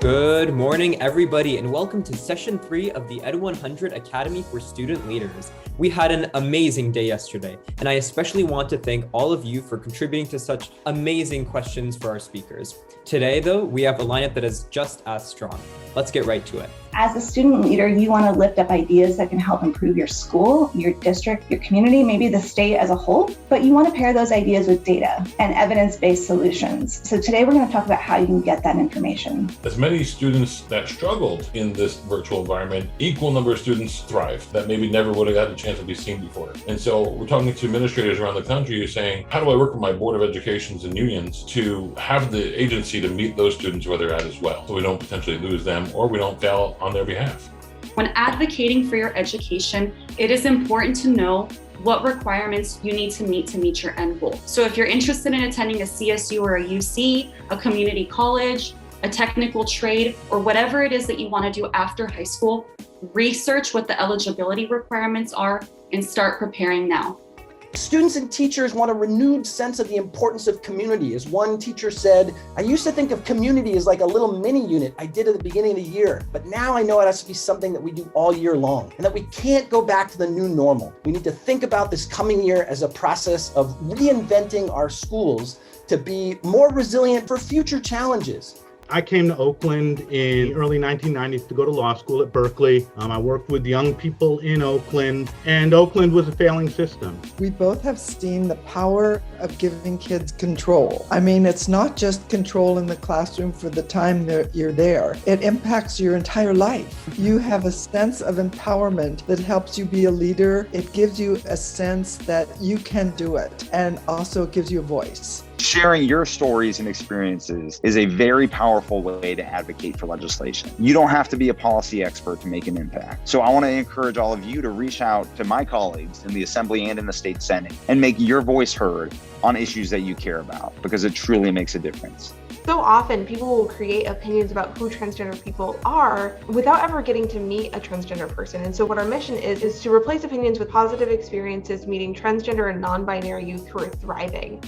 Good morning, everybody, and welcome to Session 3 of the Ed100 Academy for Student Leaders. We had an amazing day yesterday, and I especially want to thank all of you for contributing to such amazing questions for our speakers. Today, though, we have a lineup that is just as strong. Let's get right to it. As a student leader, you want to lift up ideas that can help improve your school, your district, your community, maybe the state as a whole, but you want to pair those ideas with data and evidence-based solutions. So today we're going to talk about how you can get that information. As many students that struggled in this virtual environment, equal number of students thrived that maybe never would have had a chance to be seen before. And so we're talking to administrators around the country saying, how do I work with my Board of Educations and unions to have the agency to meet those students where they're at as well, so we don't potentially lose them or we don't fail on their behalf. When advocating for your education, it is important to know what requirements you need to meet your end goal. So if you're interested in attending a CSU or a UC, a community college, a technical trade, or whatever it is that you want to do after high school, research what the eligibility requirements are and start preparing now. Students and teachers want a renewed sense of the importance of community. As one teacher said, I used to think of community as like a little mini unit I did at the beginning of the year, but now I know it has to be something that we do all year long and that we can't go back to the new normal. We need to think about this coming year as a process of reinventing our schools to be more resilient for future challenges. I came to Oakland in the early 1990s to go to law school at Berkeley. I worked with young people in Oakland, and Oakland was a failing system. We both have seen the power of giving kids control. I mean, it's not just control in the classroom for the time that you're there. It impacts your entire life. You have a sense of empowerment that helps you be a leader. It gives you a sense that you can do it, and also gives you a voice. Sharing your stories and experiences is a very powerful way to advocate for legislation. You don't have to be a policy expert to make an impact. So I want to encourage all of you to reach out to my colleagues in the Assembly and in the State Senate and make your voice heard on issues that you care about, because it truly makes a difference. So often people will create opinions about who transgender people are without ever getting to meet a transgender person. And so what our mission is to replace opinions with positive experiences meeting transgender and non-binary youth who are thriving.